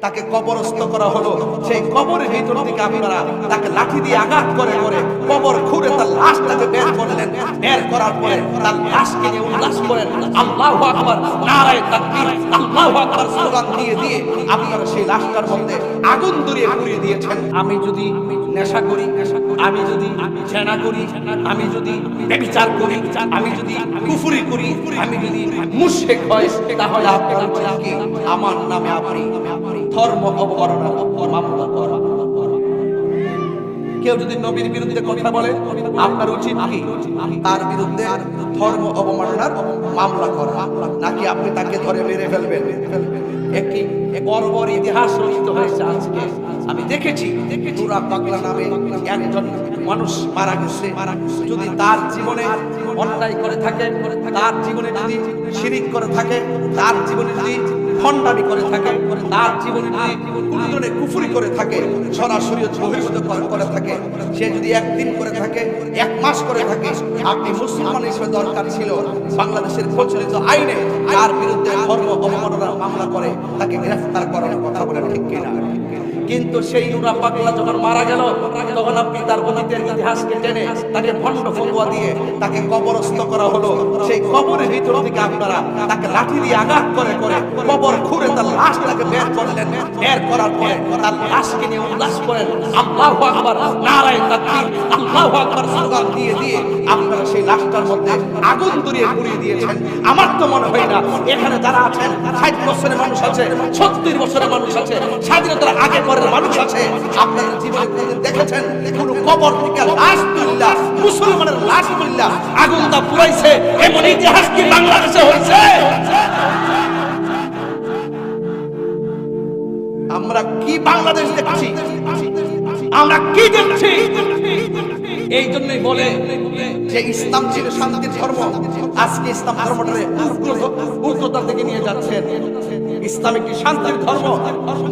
তাকে কবরস্থ করা হলো। সেই কবরের ভিতর থেকে আপনারা তাকে লাঠি দিয়ে আঘাত করে করে কবর খুঁড়ে তার লাশটাকে বের করলেন। বের করার পরে তার লাশকে নিয়ে উল্লাস করেন, আল্লাহু আকবার, নারায়ে তাকবীর, আল্লাহু আকবার স্লোগান দিয়ে দিয়ে আপনারা সেই লাশটার মধ্যে আগুন ধরিয়ে পুড়িয়ে দিয়েছেন। আমি যদি নেশা করি, আমি যদি জেনা করি, আমি যদি ব্যভিচার করি, আমি যদি কুফরি করি, আমি যদি মুশরিক হই, তাহলে আপনারা বলেন কি আমার নামে আপনি ধর্ম অবমাননার মামলা করেন। কেউ যদি নবীর বিরুদ্ধে কথা বলে আপনার উচিত কি তার বিরুদ্ধে ধর্ম অবমাননার মামলা করা, নাকি আপনি তাকে ধরে মেরে ফেলবেন? একটি বর্বর ইতিহাস রচিত হয়েছে আজকে। আমি দেখেছি নুরা পাগলা নামে একজন মানুষ মারা গেছে। যদি তার জীবনে অন্যায় করে থাকে, তার জীবনে যদি শিরিক করে থাকে, তার জীবনে যদি ভণ্ডামি করে থাকে, তার জীবনে যদি কুলুদনে কুফরি করে থাকে, সরাসরি বহির্ভূত করে থাকে, সে যদি একদিন করে থাকে, এক মাস করে থাকে, আপনি মুসলমান হিসেবে দরকার ছিল বাংলাদেশের প্রচলিত আইনে তার বিরুদ্ধে ধর্ম অবমাননার মামলা করে তাকে গ্রেফতার করার কথা বলে, ঠিক কিনা? কিন্তু সেই নুরা পাগলা যখন মারা গেল, তখন আপনি তার অতীতের ইতিহাসকে টেনে তাকে ভণ্ড ফতোয়া দিয়ে তাকে কবরস্থ করা হলো। সেই কবরের ভিতর থেকে আপনারা তাকে লাঠি দিয়ে আঘাত করে করে কবর খুঁড়ে তার লাশটাকে বের করলেন। বের করার পরে তার লাশকে নিয়ে উল্লাস করেন, আল্লাহু আকবার, নারায়ে তাকবীর, আল্লাহু আকবার স্লোগান দিয়ে দিয়ে আপনারা সেই লাশটার মধ্যে আগুন ধরিয়ে পুড়িয়ে দিয়েছেন। আমার তো মনে হয় না এখানে যারা আছেন 60 বছরের মানুষ আছে, 36 বছরের মানুষ আছে, স্বাধীনতার আগে মানুষ আছে, আপনাদের জীবনে কোনদিন দেখেছেন কোন কবর থেকে লাশ তুললা, মুসলমানের লাশ তুললা আগুন দা পুরাইছে? এমন ইতিহাস কি বাংলাদেশে হয়েছে? আমরা কি বাংলাদেশ দেখছি? আমরা কি দেখছি? এই জন্যই বলে যে ইসলাম ছিল শান্তির ধর্ম, আজকে ইসলাম ধর্মটারে উগ্রতার দিকে নিয়ে যাচ্ছেন। ইসলাম একটি শান্তির ধর্ম,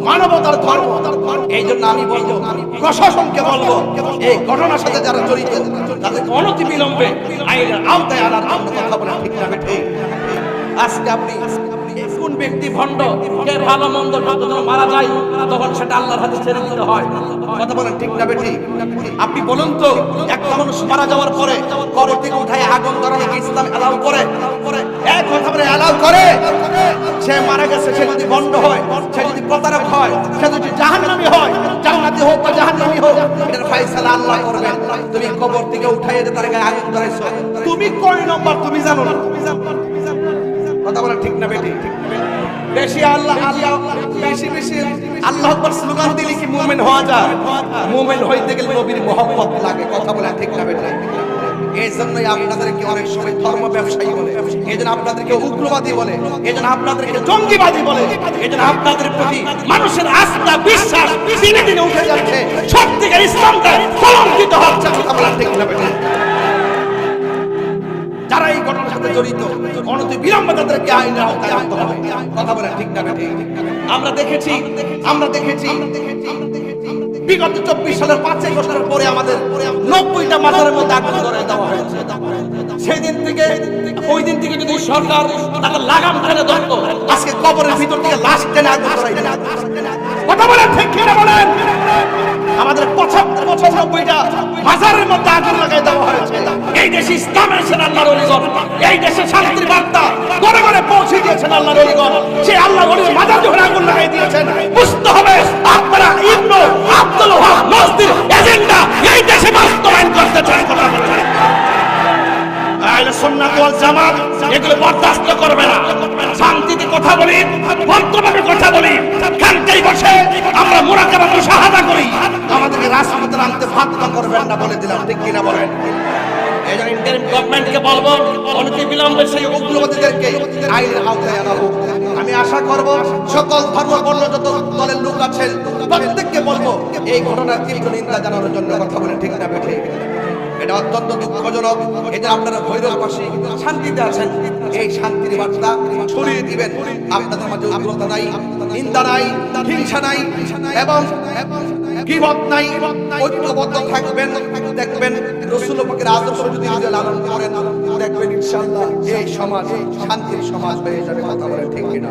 মানবতার ধর্ম। এই জন্য আমি বলবো, প্রশাসনকে বলবো, এই ঘটনার সাথে যারা জড়িত তাদেরকে অনতি বিলম্বে আইনের আওতায় আনার জন্য কথা বলে, ঠিক না ঠিক? আজকে আপনি কোন ব্যক্তি ভণ্ড, কে ভালো মন্দ যখন মারা যায় তখন সেটা আল্লাহর হাতে ছেড়ে দিতে হয়, কথা বলেন, ঠিক না বেঠি? আপনি বলুন তো, একটা মানুষ মারা যাওয়ার পরে কবর থেকে উঠায় আগুন ধরানো কি ইসলাম অ্যালাউ করে? এক কথা বলে অ্যালাউ করে? সে মারা গেছে, সে যদি ভণ্ড হয়, সে যদি প্রতারক হয়, সে যদি জাহান্নামী হয়, জান্নাতি হোক বা জাহান্নামী হোক, এটার ফয়সালা আল্লাহ করবেন। তুমি কবর থেকে উঠাইয়ে তার গায়ে আগুন ধরাইছো, তুমি কয় নম্বর তুমি জানো না? কথা বলেন, ঠিক না বেটি? বেশি আল্লাহ আল্লাহ বেশি বেশি আল্লাহু আকবার স্লোগান দিলে কি মুমিন হওয়া যায়? মুমিন হইতে গেলে নবীর মহব্বত লাগে, কথা বলেন, ঠিক না বেটি? এই জন্যই আপনাদেরকে অনেক সময় ধর্ম ব্যবসায়ী বলে, এই জন্য আপনাদেরকে উগ্রবাদী বলে, এই জন্য আপনাদেরকে জঙ্গিবাদী বলে, এই জন্য আপনাদের প্রতি মানুষের আস্থা বিশ্বাস দিনে দিনে উঠে যাচ্ছে, সত্যিকার ইসলামটা কলঙ্কিত হচ্ছে, কথা বলেন, ঠিক না বেটি? যারা এই ঘটনার সাথে জড়িত অনতি বিলম্বে তাদেরকে আইনের আওতায় আনতে হবে, কথা বলেন, ঠিক না বেটি? আমরা দেখেছি বিগত 24 সালের 5 বছরের পরে আমাদের 90টা মাজারের মধ্যে আগুন ধরিয়ে দেওয়া হয়েছে। সেই দিন থেকে ওই দিন থেকে যদি সরকার তাকে লাগাম টেনে ধরতো, আজকে কবরের ভিতর থেকে লাশ টেনে আগুন ধরাই দিত, কথা বলেন, ঠিক কিনা বলেন? আমাদের 95টা মাজারের মধ্যে আগুন লাগাই দেওয়া হয়েছে। এই দেশে ইসলামের এসেছেন আল্লাহর ওলিগণ, এই দেশে শান্তির বার্তা ঘরে ঘরে পৌঁছে দিয়েছেন আল্লাহর ওলিগণ। সেই আল্লাহর ওলির মাজার যখন আগুন লাগাই দিয়েছেন, বুঝতে হবে আপনারা ইবনে আব্দুল ওয়াহাব মসজিদ এজেন্ডা এই দেশে বাস্তবায়ন করতে চান, কথা বলেন। আহলে সুন্নাত ওয়াল জামাত এগুলো বরদাস্ত করবে না। শান্তিতে কথা বলি, ভদ্রভাবে কথা বলি, খানকাই বসে আমরা মুরাকাবা মুশাহাদা করি, আমাদেরকে রাজপথে আনতে বাধ্য করবেন না, বলে দিলাম, ঠিক কিনা বলেন? এই জন্য ইন্টারিম গভর্নমেন্টকে বলবো, অনতি বিলম্বে সেই উগ্রবাদীদেরকে আইনের আওতায় আনা হোক। আমি আশা করব সকল ধর্ম বর্ণ যত দলের লোক আছেন প্রত্যেককে বলবো এই ঘটনার তীব্র নিন্দা জানানোর জন্য, কথা বলে, ঠিক না বেঠি? এটা অত্যন্ত দুঃখজনক। এটা আপনারা ভৈরববাসী শান্তিতে আছেন, এই শান্তির বার্তা ছড়িয়ে দিবেন। আপনাদের মাঝে উগ্রতা নাই, নিন্দা নাই, হিংসা নাই এবং গীবত নাই, ঐক্যবদ্ধ থাকবেন। দেখবেন রাসূল পাকের আদর্শ যদি নিজে লালন করেন, দেখবেন ইনশাআল্লাহ এই সমাজ শান্তির সমাজ হয়ে যাবে, কথা বলে, ঠিক কিনা?